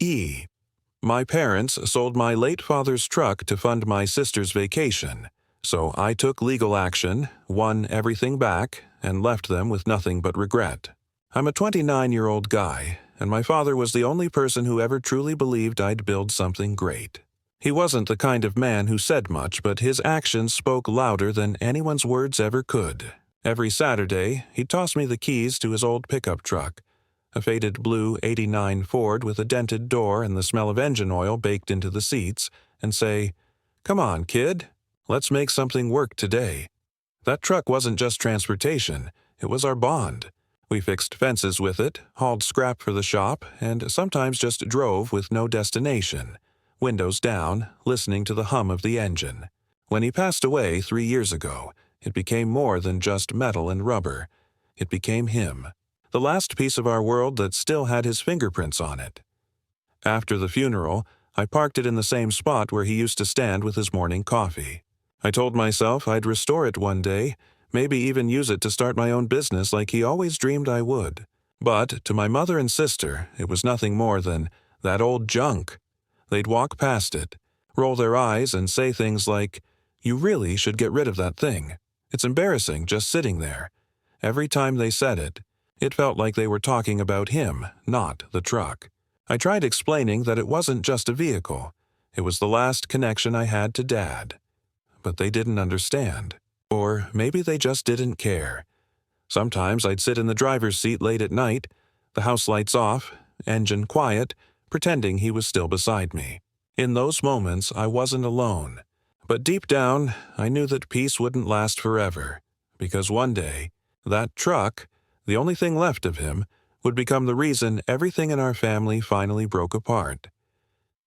E. My parents sold my late father's truck to fund my sister's vacation, so I took legal action, won everything back, and left them with nothing but regret. I'm a 29-year-old guy, and my father was the only person who ever truly believed I'd build something great. He wasn't the kind of man who said much, but his actions spoke louder than anyone's words ever could. Every Saturday, he'd toss me the keys to his old pickup truck, a faded blue '89 Ford with a dented door and the smell of engine oil baked into the seats, and say, "Come on, kid, let's make something work today." That truck wasn't just transportation, it was our bond. We fixed fences with it, hauled scrap for the shop, and sometimes just drove with no destination, windows down, listening to the hum of the engine. When he passed away 3 years ago, it became more than just metal and rubber. It became him, the last piece of our world that still had his fingerprints on it. After the funeral, I parked it in the same spot where he used to stand with his morning coffee. I told myself I'd restore it one day, maybe even use it to start my own business like he always dreamed I would. But to my mother and sister, it was nothing more than that old junk. They'd walk past it, roll their eyes and say things like, "You really should get rid of that thing. It's embarrassing just sitting there." Every time they said it, it felt like they were talking about him, not the truck. I tried explaining that it wasn't just a vehicle. It was the last connection I had to Dad. But they didn't understand. Or maybe they just didn't care. Sometimes I'd sit in the driver's seat late at night, the house lights off, engine quiet, pretending he was still beside me. In those moments, I wasn't alone. But deep down, I knew that peace wouldn't last forever, because one day, that truck, the only thing left of him, would become the reason everything in our family finally broke apart.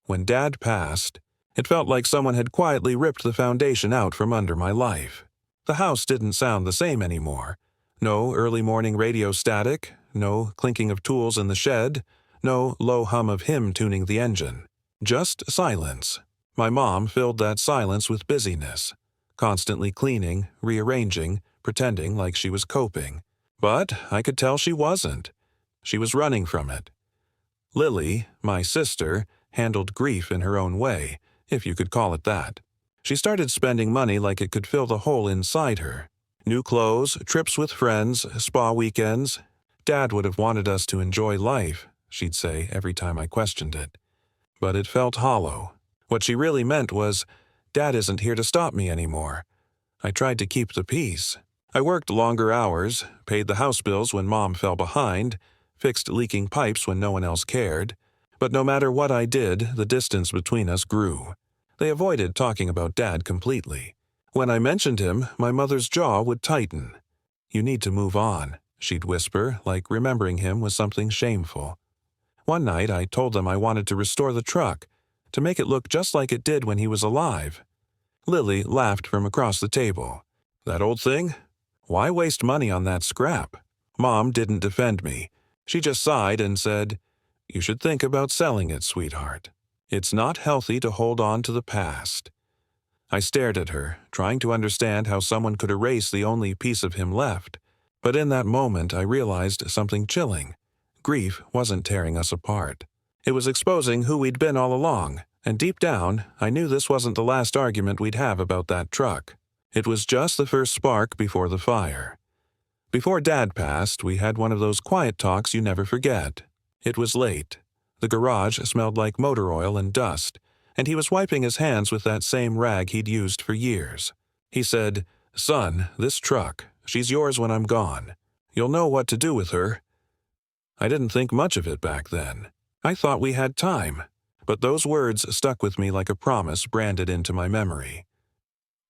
When Dad passed, it felt like someone had quietly ripped the foundation out from under my life. The house didn't sound the same anymore. No early morning radio static, no clinking of tools in the shed, no low hum of him tuning the engine. Just silence. My mom filled that silence with busyness, constantly cleaning, rearranging, pretending like she was coping. But I could tell she wasn't. She was running from it. Lily, my sister, handled grief in her own way, if you could call it that. She started spending money like it could fill the hole inside her. New clothes, trips with friends, spa weekends. Dad would have wanted us to enjoy life, she'd say every time I questioned it. But it felt hollow. What she really meant was, Dad isn't here to stop me anymore. I tried to keep the peace. I worked longer hours, paid the house bills when Mom fell behind, fixed leaking pipes when no one else cared. But no matter what I did, the distance between us grew. They avoided talking about Dad completely. When I mentioned him, my mother's jaw would tighten. "You need to move on," she'd whisper, like remembering him was something shameful. One night I told them I wanted to restore the truck, to make it look just like it did when he was alive. Lily laughed from across the table. "That old thing? Why waste money on that scrap?" Mom didn't defend me. She just sighed and said, "You should think about selling it, sweetheart. It's not healthy to hold on to the past." I stared at her, trying to understand how someone could erase the only piece of him left. But in that moment I realized something chilling. Grief wasn't tearing us apart. It was exposing who we'd been all along, and deep down, I knew this wasn't the last argument we'd have about that truck. It was just the first spark before the fire. Before Dad passed, we had one of those quiet talks you never forget. It was late. The garage smelled like motor oil and dust, and he was wiping his hands with that same rag he'd used for years. He said, "Son, this truck, she's yours when I'm gone. You'll know what to do with her." I didn't think much of it back then. I thought we had time, but those words stuck with me like a promise branded into my memory.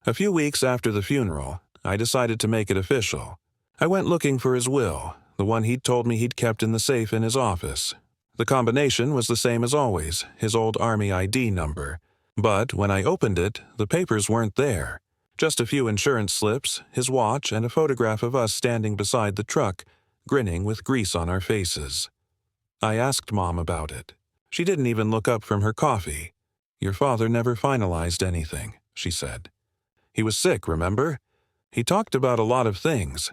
A few weeks after the funeral, I decided to make it official. I went looking for his will, the one he'd told me he'd kept in the safe in his office. The combination was the same as always, his old Army ID number. But when I opened it, the papers weren't there. Just a few insurance slips, his watch, and a photograph of us standing beside the truck, grinning with grease on our faces. I asked Mom about it. She didn't even look up from her coffee. "Your father never finalized anything," she said. "He was sick, remember? He talked about a lot of things."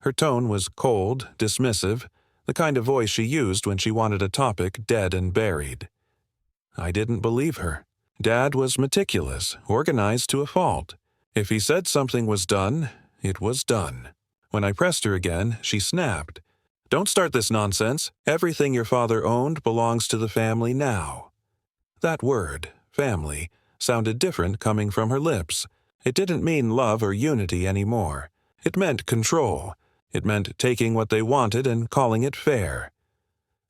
Her tone was cold, dismissive, the kind of voice she used when she wanted a topic dead and buried. I didn't believe her. Dad was meticulous, organized to a fault. If he said something was done, it was done. When I pressed her again, she snapped. "Don't start this nonsense. Everything your father owned belongs to the family now." That word, family, sounded different coming from her lips. It didn't mean love or unity anymore. It meant control. It meant taking what they wanted and calling it fair.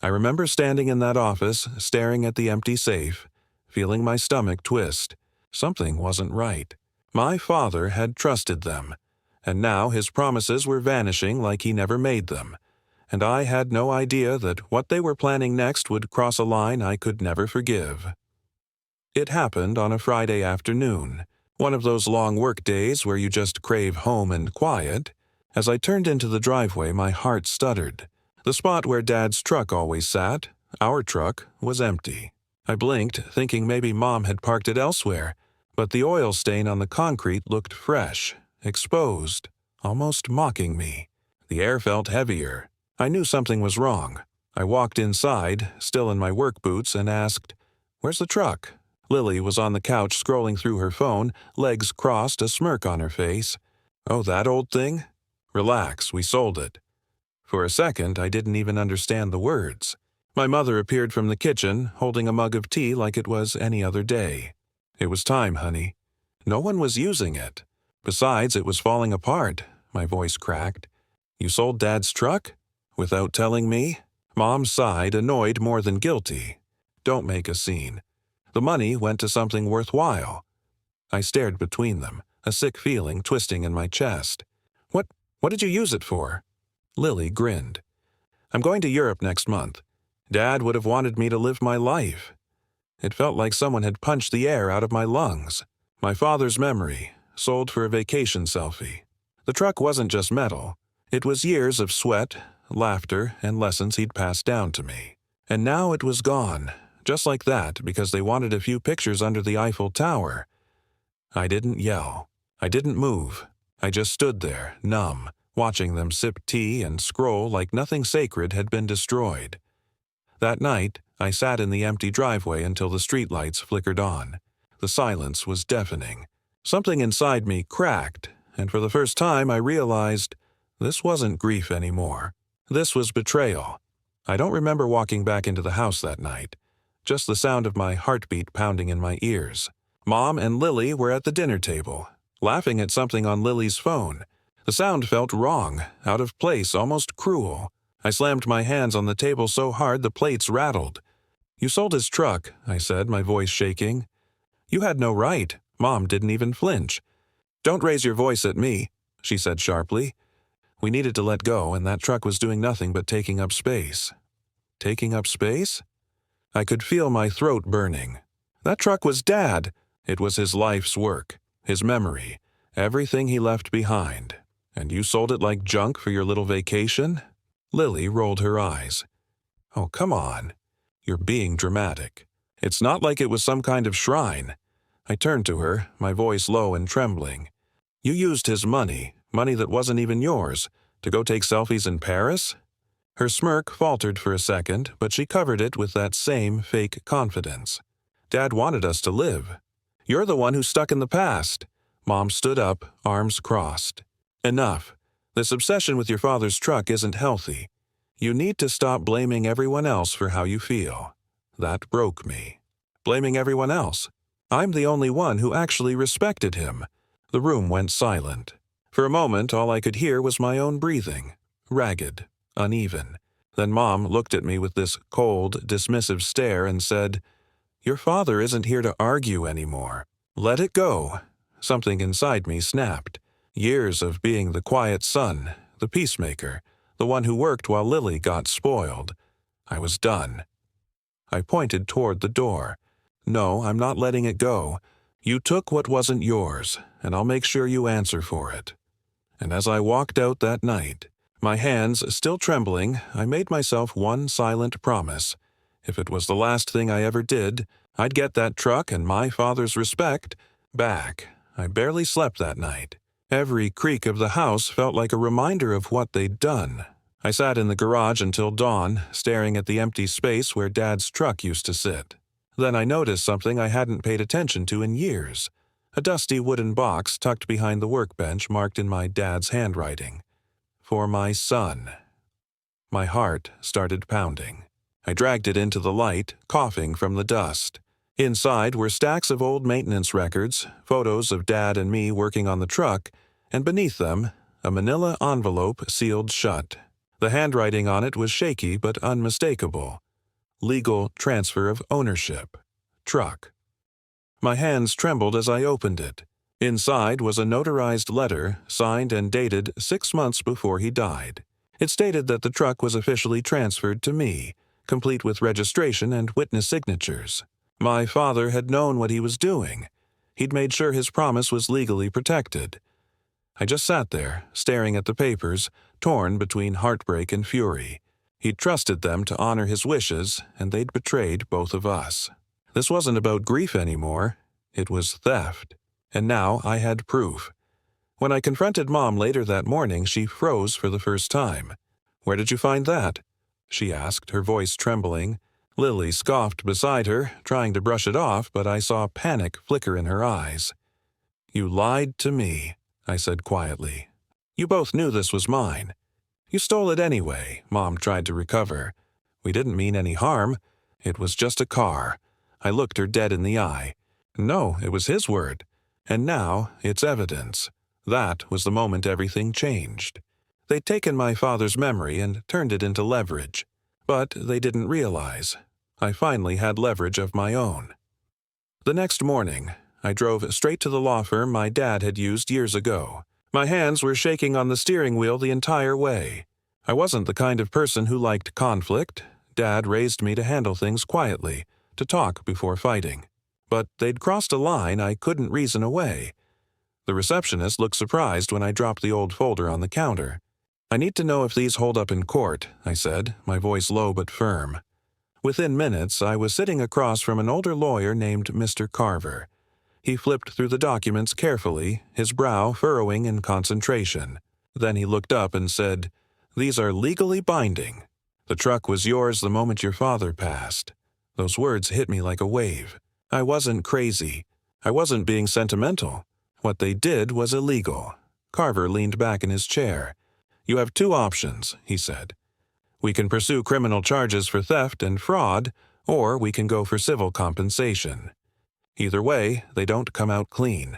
I remember standing in that office, staring at the empty safe, feeling my stomach twist. Something wasn't right. My father had trusted them, and now his promises were vanishing like he never made them, and I had no idea that what they were planning next would cross a line I could never forgive. It happened on a Friday afternoon, one of those long work days where you just crave home and quiet. As I turned into the driveway, my heart stuttered. The spot where Dad's truck always sat, our truck, was empty. I blinked, thinking maybe Mom had parked it elsewhere, but the oil stain on the concrete looked fresh, exposed, almost mocking me. The air felt heavier. I knew something was wrong. I walked inside, still in my work boots, and asked, "Where's the truck?" Lily was on the couch scrolling through her phone, legs crossed, a smirk on her face. "Oh, that old thing? Relax, we sold it." For a second, I didn't even understand the words. My mother appeared from the kitchen, holding a mug of tea like it was any other day. "It was time, honey. No one was using it. Besides, it was falling apart," my voice cracked. "You sold Dad's truck? Without telling me?" Mom sighed, annoyed more than guilty. "Don't make a scene. The money went to something worthwhile." I stared between them, a sick feeling twisting in my chest. What did you use it for?" Lily grinned. "I'm going to Europe next month. Dad would have wanted me to live my life." It felt like someone had punched the air out of my lungs. My father's memory, sold for a vacation selfie. The truck wasn't just metal. It was years of sweat, laughter, and lessons he'd passed down to me. And now it was gone, just like that, because they wanted a few pictures under the Eiffel Tower. I didn't yell. I didn't move. I just stood there, numb, watching them sip tea and scroll like nothing sacred had been destroyed. That night, I sat in the empty driveway until the streetlights flickered on. The silence was deafening. Something inside me cracked, and for the first time I realized this wasn't grief anymore. This was betrayal. I don't remember walking back into the house that night, just the sound of my heartbeat pounding in my ears. Mom and Lily were at the dinner table, laughing at something on Lily's phone. The sound felt wrong, out of place, almost cruel. I slammed my hands on the table so hard the plates rattled. "You sold his truck," I said, my voice shaking. "You had no right." Mom didn't even flinch. "Don't raise your voice at me," she said sharply. We needed to let go, and that truck was doing nothing but taking up space. Taking up space? I could feel my throat burning. That truck was Dad. It was his life's work, his memory, everything he left behind. And you sold it like junk for your little vacation? Lily rolled her eyes. "Oh, come on. You're being dramatic. It's not like it was some kind of shrine." I turned to her, my voice low and trembling. "You used his money that wasn't even yours, to go take selfies in Paris?" Her smirk faltered for a second, but she covered it with that same fake confidence. "Dad wanted us to live. You're the one who's stuck in the past." Mom stood up, arms crossed. "Enough. This obsession with your father's truck isn't healthy. You need to stop blaming everyone else for how you feel." That broke me. Blaming everyone else? I'm the only one who actually respected him. The room went silent. For a moment, all I could hear was my own breathing, ragged, uneven. Then Mom looked at me with this cold, dismissive stare and said, "Your father isn't here to argue anymore. Let it go." Something inside me snapped. Years of being the quiet son, the peacemaker, the one who worked while Lily got spoiled. I was done. I pointed toward the door. "No, I'm not letting it go. You took what wasn't yours, and I'll make sure you answer for it." And as I walked out that night, my hands still trembling, I made myself one silent promise. If it was the last thing I ever did, I'd get that truck and my father's respect back. I barely slept that night. Every creak of the house felt like a reminder of what they'd done. I sat in the garage until dawn, staring at the empty space where Dad's truck used to sit. Then I noticed something I hadn't paid attention to in years. A dusty wooden box tucked behind the workbench marked in my dad's handwriting. For my son. My heart started pounding. I dragged it into the light, coughing from the dust. Inside were stacks of old maintenance records, photos of Dad and me working on the truck, and beneath them, a manila envelope sealed shut. The handwriting on it was shaky but unmistakable. Legal transfer of ownership. Truck. My hands trembled as I opened it. Inside was a notarized letter, signed and dated 6 months before he died. It stated that the truck was officially transferred to me, complete with registration and witness signatures. My father had known what he was doing. He'd made sure his promise was legally protected. I just sat there, staring at the papers, torn between heartbreak and fury. He'd trusted them to honor his wishes, and they'd betrayed both of us. This wasn't about grief anymore. It was theft. And now I had proof. When I confronted Mom later that morning, she froze for the first time. "Where did you find that?" she asked, her voice trembling. Lily scoffed beside her, trying to brush it off, but I saw panic flicker in her eyes. "You lied to me," I said quietly. "You both knew this was mine. You stole it anyway," Mom tried to recover. "We didn't mean any harm. It was just a car." I looked her dead in the eye. No, it was his word. And now it's evidence. That was the moment everything changed. They'd taken my father's memory and turned it into leverage. But they didn't realize. I finally had leverage of my own. The next morning, I drove straight to the law firm my dad had used years ago. My hands were shaking on the steering wheel the entire way. I wasn't the kind of person who liked conflict. Dad raised me to handle things quietly, to talk before fighting. But they'd crossed a line I couldn't reason away. The receptionist looked surprised when I dropped the old folder on the counter. "I need to know if these hold up in court," I said, my voice low but firm. Within minutes, I was sitting across from an older lawyer named Mr. Carver. He flipped through the documents carefully, his brow furrowing in concentration. Then he looked up and said, "These are legally binding. The truck was yours the moment your father passed." Those words hit me like a wave. I wasn't crazy. I wasn't being sentimental. What they did was illegal. Carver leaned back in his chair. "You have 2 options," he said. "We can pursue criminal charges for theft and fraud, or we can go for civil compensation. Either way, they don't come out clean."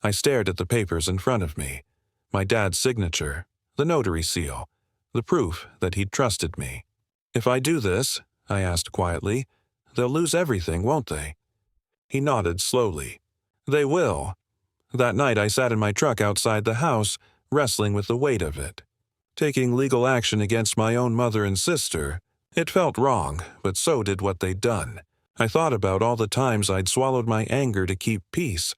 I stared at the papers in front of me. My dad's signature, the notary seal, the proof that he'd trusted me. "If I do this," I asked quietly, "they'll lose everything, won't they?" He nodded slowly. "They will." That night I sat in my truck outside the house, wrestling with the weight of it. Taking legal action against my own mother and sister, it felt wrong, but so did what they'd done. I thought about all the times I'd swallowed my anger to keep peace,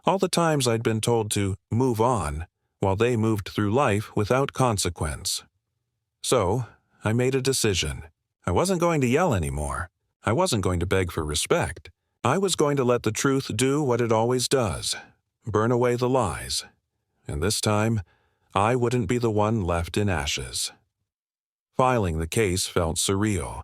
all the times I'd been told to move on, while they moved through life without consequence. So, I made a decision. I wasn't going to yell anymore. I wasn't going to beg for respect. I was going to let the truth do what it always does, burn away the lies. And this time, I wouldn't be the one left in ashes. Filing the case felt surreal,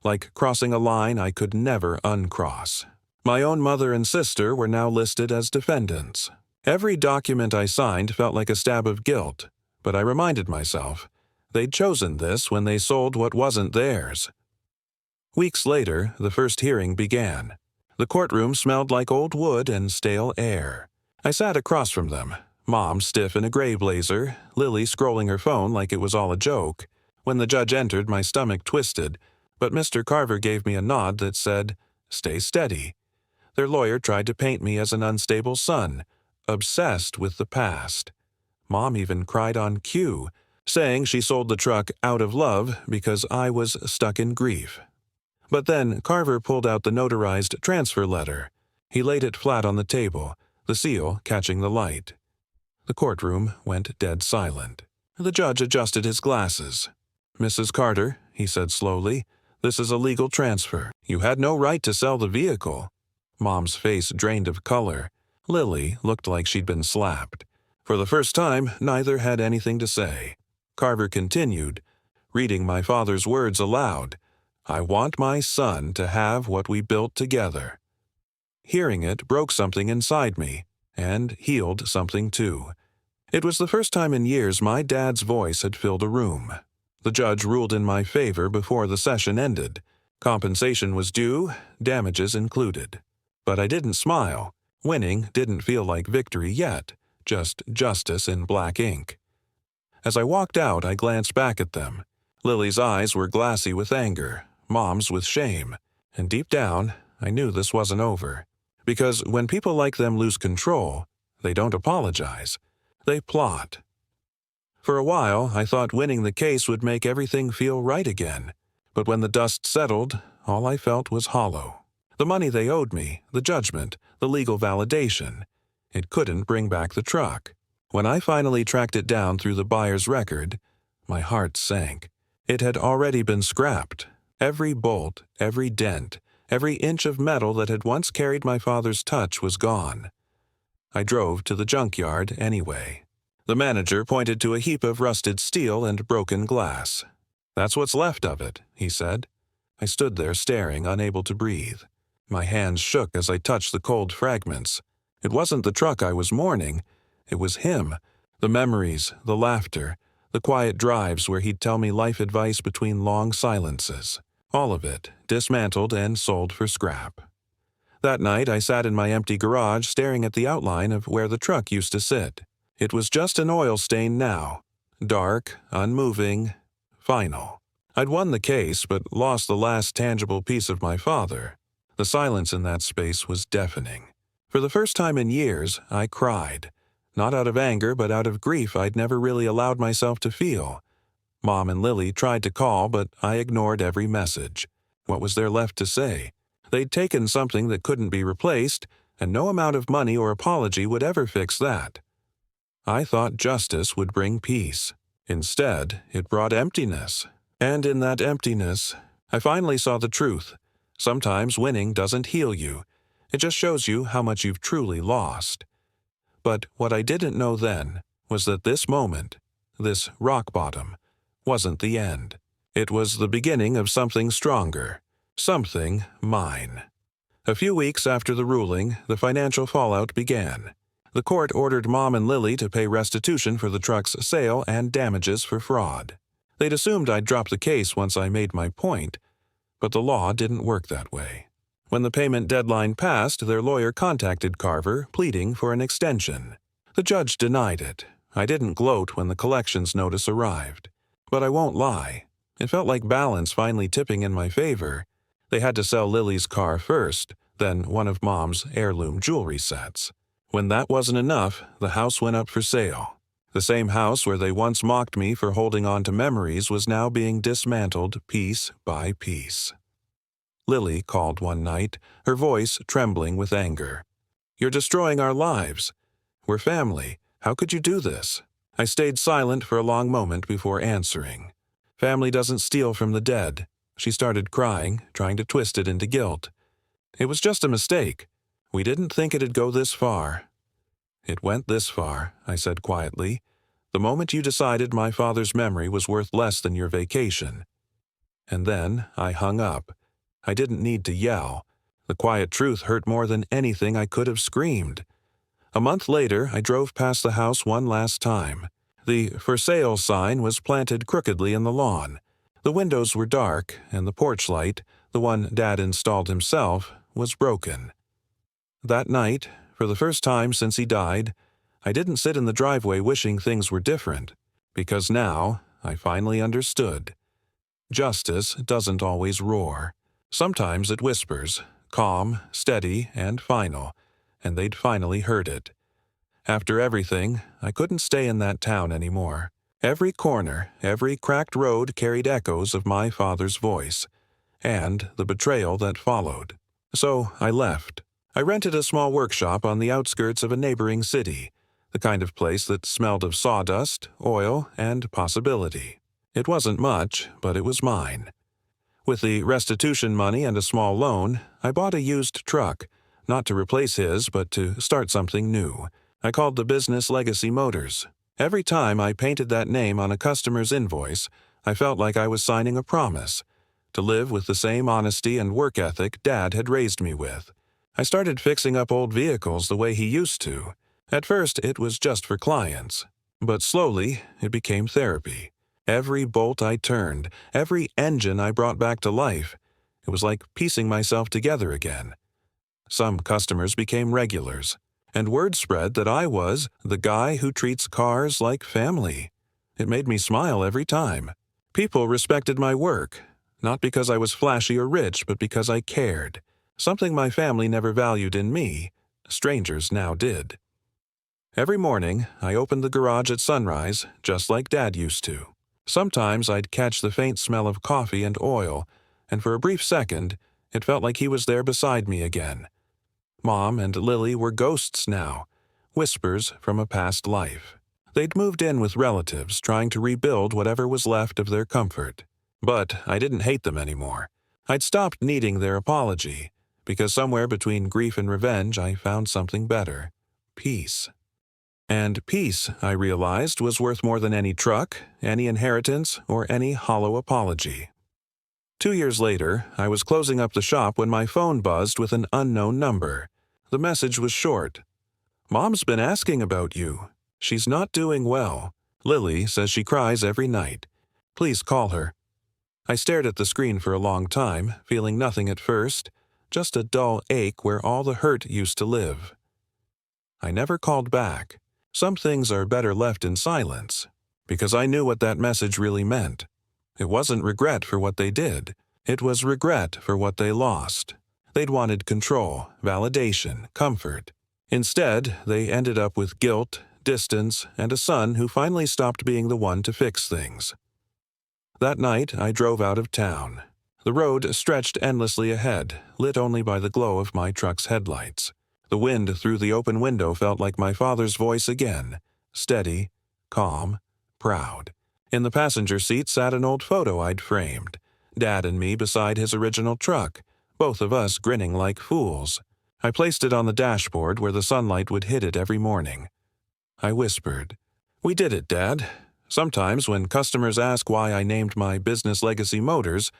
like crossing a line I could never uncross. My own mother and sister were now listed as defendants. Every document I signed felt like a stab of guilt, but I reminded myself, they'd chosen this when they sold what wasn't theirs. Weeks later, the first hearing began. The courtroom smelled like old wood and stale air. I sat across from them, Mom stiff in a gray blazer, Lily scrolling her phone like it was all a joke. When the judge entered, my stomach twisted, but Mr. Carver gave me a nod that said, "Stay steady." Their lawyer tried to paint me as an unstable son, obsessed with the past. Mom even cried on cue, saying she sold the truck out of love because I was stuck in grief. But then Carver pulled out the notarized transfer letter. He laid it flat on the table, the seal catching the light. The courtroom went dead silent. The judge adjusted his glasses. "Mrs. Carter," he said slowly, "this is a legal transfer. You had no right to sell the vehicle." Mom's face drained of color. Lily looked like she'd been slapped. For the first time, neither had anything to say. Carver continued, reading my father's words aloud. "I want my son to have what we built together." Hearing it broke something inside me, and healed something too. It was the first time in years my dad's voice had filled a room. The judge ruled in my favor before the session ended. Compensation was due, damages included. But I didn't smile. Winning didn't feel like victory yet, just justice in black ink. As I walked out, I glanced back at them. Lily's eyes were glassy with anger, Mom's with shame, and deep down, I knew this wasn't over. Because when people like them lose control, they don't apologize. They plot. For a while, I thought winning the case would make everything feel right again. But when the dust settled, all I felt was hollow. The money they owed me, the judgment, the legal validation, it couldn't bring back the truck. When I finally tracked it down through the buyer's record, my heart sank. It had already been scrapped. Every bolt, every dent, every inch of metal that had once carried my father's touch was gone. I drove to the junkyard anyway. The manager pointed to a heap of rusted steel and broken glass. "That's what's left of it," he said. I stood there staring, unable to breathe. My hands shook as I touched the cold fragments. It wasn't the truck I was mourning. It was him. The memories, the laughter, the quiet drives where he'd tell me life advice between long silences. All of it, dismantled and sold for scrap. That night, I sat in my empty garage staring at the outline of where the truck used to sit. It was just an oil stain now. Dark, unmoving, final. I'd won the case, but lost the last tangible piece of my father. The silence in that space was deafening. For the first time in years, I cried. Not out of anger, but out of grief I'd never really allowed myself to feel. Mom and Lily tried to call, but I ignored every message. What was there left to say? They'd taken something that couldn't be replaced, and no amount of money or apology would ever fix that. I thought justice would bring peace. Instead, it brought emptiness. And in that emptiness, I finally saw the truth. Sometimes winning doesn't heal you. It just shows you how much you've truly lost. But what I didn't know then was that this moment, this rock bottom, wasn't the end. It was the beginning of something stronger, something mine. A few weeks after the ruling, the financial fallout began. The court ordered Mom and Lily to pay restitution for the truck's sale and damages for fraud. They'd assumed I'd drop the case once I made my point, but the law didn't work that way. When the payment deadline passed, their lawyer contacted Carver, pleading for an extension. The judge denied it. I didn't gloat when the collections notice arrived. But I won't lie. It felt like balance finally tipping in my favor. They had to sell Lily's car first, then one of Mom's heirloom jewelry sets. When that wasn't enough, the house went up for sale. The same house where they once mocked me for holding on to memories was now being dismantled piece by piece. Lily called one night, her voice trembling with anger. "You're destroying our lives. We're family. How could you do this?" I stayed silent for a long moment before answering. "Family doesn't steal from the dead." She started crying, trying to twist it into guilt. "It was just a mistake. We didn't think it'd go this far." "It went this far," I said quietly. "The moment you decided my father's memory was worth less than your vacation." And then I hung up. I didn't need to yell. The quiet truth hurt more than anything I could have screamed. A month later, I drove past the house one last time. The "for sale" sign was planted crookedly in the lawn. The windows were dark, and the porch light, the one Dad installed himself, was broken. That night, for the first time since he died, I didn't sit in the driveway wishing things were different, because now I finally understood. Justice doesn't always roar. Sometimes it whispers, calm, steady, and final, and they'd finally heard it. After everything, I couldn't stay in that town anymore. Every corner, every cracked road carried echoes of my father's voice, and the betrayal that followed. So I left. I rented a small workshop on the outskirts of a neighboring city, the kind of place that smelled of sawdust, oil, and possibility. It wasn't much, but it was mine. With the restitution money and a small loan, I bought a used truck, not to replace his, but to start something new. I called the business Legacy Motors. Every time I painted that name on a customer's invoice, I felt like I was signing a promise to live with the same honesty and work ethic Dad had raised me with. I started fixing up old vehicles the way he used to. At first, it was just for clients, but slowly, it became therapy. Every bolt I turned, every engine I brought back to life, it was like piecing myself together again. Some customers became regulars, and word spread that I was the guy who treats cars like family. It made me smile every time. People respected my work, not because I was flashy or rich, but because I cared. Something my family never valued in me, strangers now did. Every morning, I opened the garage at sunrise, just like Dad used to. Sometimes I'd catch the faint smell of coffee and oil, and for a brief second, it felt like he was there beside me again. Mom and Lily were ghosts now, whispers from a past life. They'd moved in with relatives, trying to rebuild whatever was left of their comfort. But I didn't hate them anymore. I'd stopped needing their apology, because somewhere between grief and revenge I found something better: peace. And peace, I realized, was worth more than any truck, any inheritance, or any hollow apology. 2 years later, I was closing up the shop when my phone buzzed with an unknown number. The message was short. "Mom's been asking about you. She's not doing well. Lily says she cries every night. Please call her." I stared at the screen for a long time, feeling nothing at first, just a dull ache where all the hurt used to live. I never called back. Some things are better left in silence, because I knew what that message really meant. It wasn't regret for what they did. It was regret for what they lost. They'd wanted control, validation, comfort. Instead, they ended up with guilt, distance, and a son who finally stopped being the one to fix things. That night, I drove out of town. The road stretched endlessly ahead, lit only by the glow of my truck's headlights. The wind through the open window felt like my father's voice again, steady, calm, proud. In the passenger seat sat an old photo I'd framed, Dad and me beside his original truck, both of us grinning like fools. I placed it on the dashboard where the sunlight would hit it every morning. I whispered, "We did it, Dad." Sometimes when customers ask why I named my business Legacy Motors,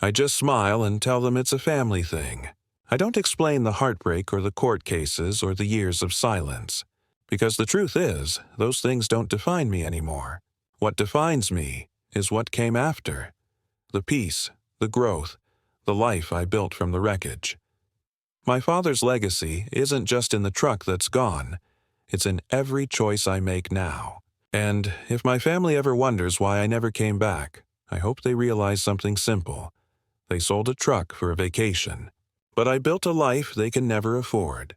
I just smile and tell them it's a family thing. I don't explain the heartbreak or the court cases or the years of silence, because the truth is, those things don't define me anymore. What defines me is what came after. The peace, the growth, the life I built from the wreckage. My father's legacy isn't just in the truck that's gone. It's in every choice I make now. And if my family ever wonders why I never came back, I hope they realize something simple. They sold a truck for a vacation. But I built a life they can never afford.